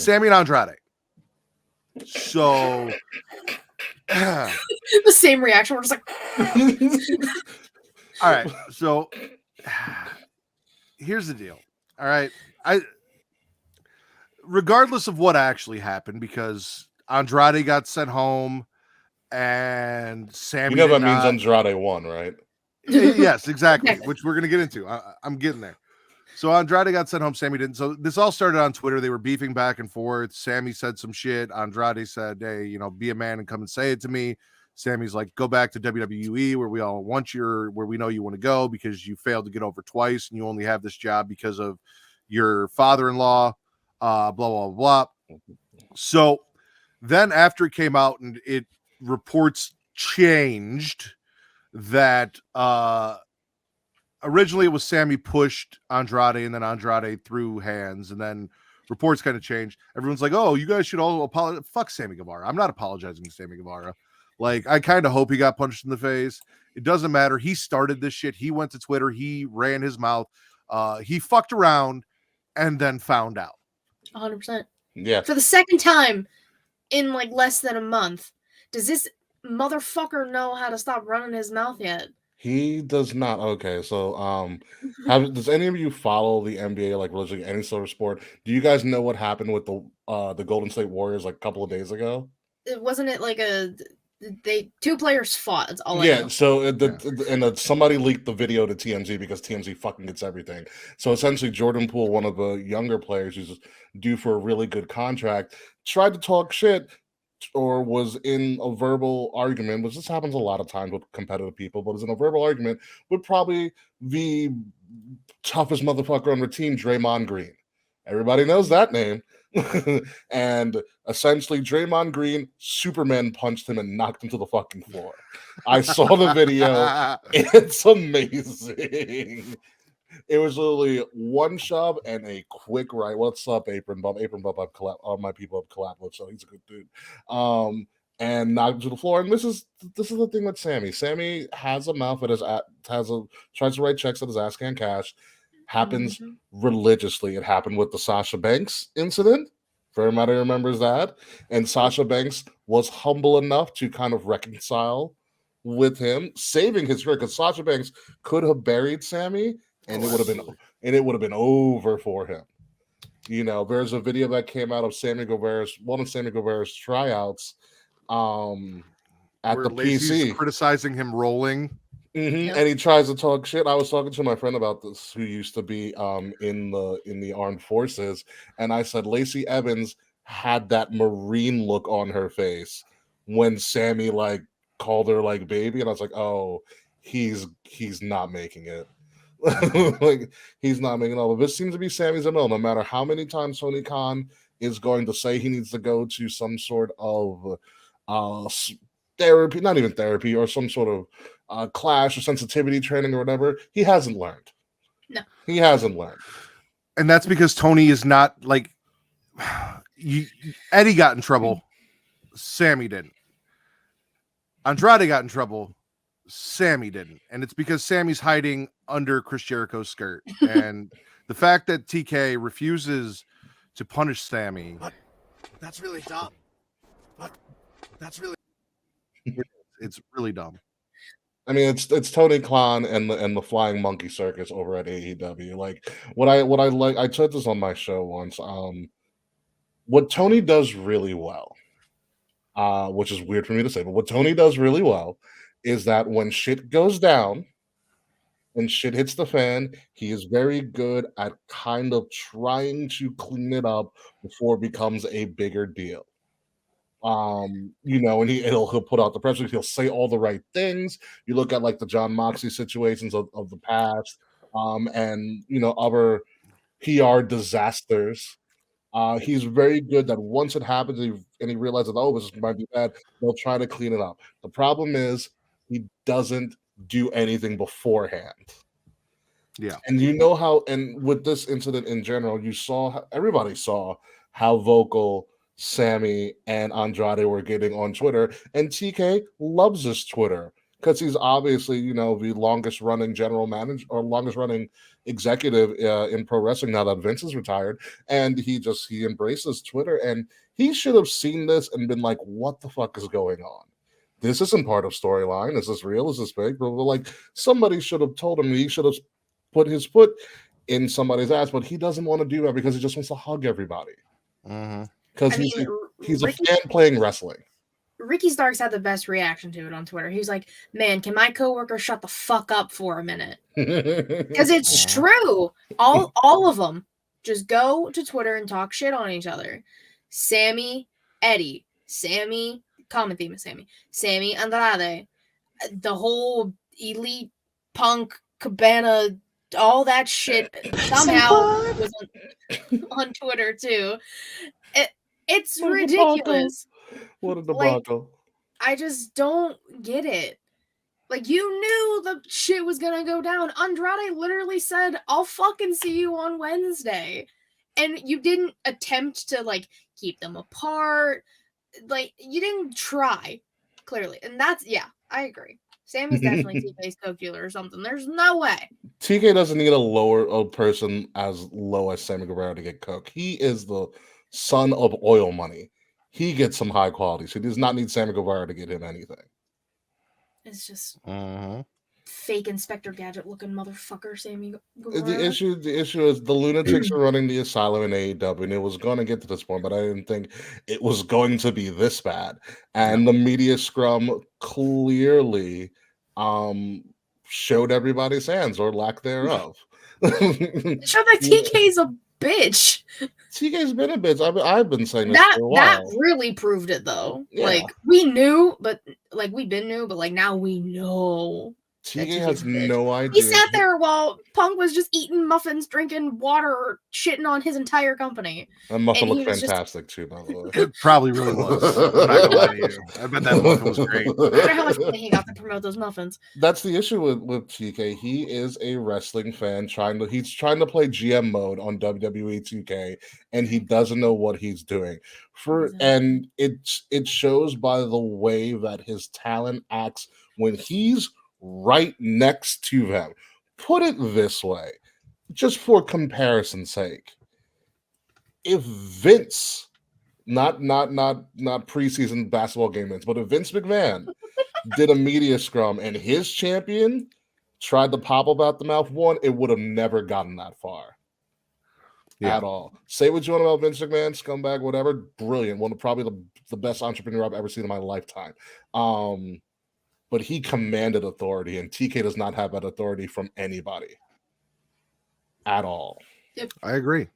Sammy and Andrade. So the same reaction. We're just like, all right. So here's the deal. All right. Regardless of what actually happened, because Andrade got sent home and Sammy. You know that means Andrade won, right? Yes, exactly. Which we're gonna get into. I'm getting there. So Andrade got sent home. Sammy didn't. So this all started on Twitter. They were beefing back and forth. Sammy said some shit. Andrade said, "Hey, be a man and come and say it to me." Sammy's like, "Go back to WWE where we all want you, where we know you want to go because you failed to get over twice and you only have this job because of your father-in-law." Blah blah blah. So then after it came out and it reports changed that originally it was Sammy pushed Andrade and then Andrade threw hands and then reports kind of changed. Everyone's like, "Oh, you guys should all apologize." Fuck Sammy Guevara. I'm not apologizing to Sammy Guevara. Like, I kind of hope he got punched in the face. It doesn't matter. He started this shit. He went to Twitter. He ran his mouth. He fucked around and then found out. 100%. Yeah. For the second time in like less than a month. Does this motherfucker know how to stop running his mouth yet? He does not. Okay, so does any of you follow the NBA, like literally any sort of sport? Do you guys know what happened with the Golden State Warriors like a couple of days ago? Wasn't it like two players fought? That's all I know. So somebody leaked the video to TMZ because TMZ fucking gets everything. So essentially, Jordan Poole, one of the younger players who's due for a really good contract, tried to talk shit or was in a verbal argument, which this happens a lot of times with competitive people, but is in a verbal argument with probably the toughest motherfucker on the team, Draymond Green. Everybody knows that name. And essentially Draymond Green Superman punched him and knocked him to the fucking floor. I saw the video. It's amazing. It was literally one shove and a quick right. What's up, Apron Bump? Apron Bump, all my people have collabed with, so he's a good dude. And knocked him to the floor. And this is the thing with Sammy. Sammy has a mouth that tries to write checks that his ass can't cash. Happens religiously. It happened with the Sasha Banks incident. Everybody remembers that. And Sasha Banks was humble enough to kind of reconcile with him, saving his career, because Sasha Banks could have buried Sammy, and it would have been over for him. There's a video that came out of one of Sammy Guevara's tryouts at where the Lacey's PC, criticizing him rolling. Yep. And he tries to talk shit. I was talking to my friend about this, who used to be in the armed forces, and I said Lacey Evans had that Marine look on her face when Sammy like called her like baby, and I was like, oh, he's not making it. Like, he's not making it all. But this seems to be Sammy's MO. No matter how many times Tony Khan is going to say he needs to go to some sort of therapy, not even therapy, or some sort of clash or sensitivity training or whatever, he hasn't learned. No. He hasn't learned. And that's because Tony is not like Eddie got in trouble. Sammy didn't. Andrade got in trouble. Sammy didn't. And it's because Sammy's hiding under Chris Jericho's skirt. And the fact that TK refuses to punish Sammy. That's really dumb. That's really. It's really dumb. I mean, it's Tony Khan and the Flying Monkey Circus over at AEW. Like, what I like, I said this on my show once. What Tony does really well, which is weird for me to say, but what Tony does really well is that when shit goes down and shit hits the fan, he is very good at kind of trying to clean it up before it becomes a bigger deal. And he'll put out the press release. He'll say all the right things. You look at like the John Moxley situations of the past, and other PR disasters. He's very good that once it happens and he realizes, oh, this might be bad, they'll try to clean it up. The problem is he doesn't do anything beforehand. Yeah. And and with this incident in general, everybody saw how vocal Sammy and Andrade were getting on Twitter, and TK loves his Twitter because he's obviously, the longest running general manager or longest running executive in pro wrestling now that Vince is retired, and he embraces Twitter, and he should have seen this and been like, "What the fuck is going on? This isn't part of storyline. Is this real? Is this big?" But like somebody should have told him. He should have put his foot in somebody's ass, but he doesn't want to do that because he just wants to hug everybody. Because he's a fan playing wrestling. Ricky Starks had the best reaction to it on Twitter. He was like, "Man, can my coworker shut the fuck up for a minute?" Because it's true. All of them just go to Twitter and talk shit on each other. Sammy, Eddie, Sammy, common theme of Sammy Andrade, the whole Elite Punk Cabana, all that shit somehow was on Twitter too. It's ridiculous. What a debacle. I just don't get it. Like, you knew the shit was gonna go down. Andrade literally said, "I'll fucking see you on Wednesday." And you didn't attempt to, like, keep them apart. Like, you didn't try, clearly. And that's, yeah, I agree. Sammy's definitely TK's coke dealer or something. There's no way. TK doesn't need a person as low as Sammy Guevara to get coke. He is the son of oil money. He gets some high quality. So he does not need Sammy Guevara to get him anything. It's just fake Inspector Gadget looking motherfucker, Sammy Guevara. The issue is the lunatics are running the asylum in AEW, and it was going to get to this point, but I didn't think it was going to be this bad. And the media scrum clearly showed everybody's hands or lack thereof. It showed that TK's a bitch. TK's been a bitch. I've been saying this for a while. That really proved it, though. Yeah. Like, we knew, but like we've been new, but like now we know. TK has no idea. He sat there while Punk was just eating muffins, drinking water, shitting on his entire company. That muffin looked fantastic too, by the way. It probably really was. I'm not gonna lie to you. I bet that muffin was great. I wonder how much money he got to promote those muffins. That's the issue with TK. He is a wrestling fan he's trying to play GM mode on WWE 2K, and he doesn't know what he's doing. And it shows by the way that his talent acts when he's right next to them. Put it this way, just for comparison's sake. If Vince, not preseason basketball game Vince, but if Vince McMahon did a media scrum and his champion tried to pop up out the mouth one, it would have never gotten that far. At all. Say what you want about Vince McMahon, scumbag, whatever. Brilliant. One of probably the best entrepreneur I've ever seen in my lifetime. But he commanded authority, and TK does not have that authority from anybody at all. I agree.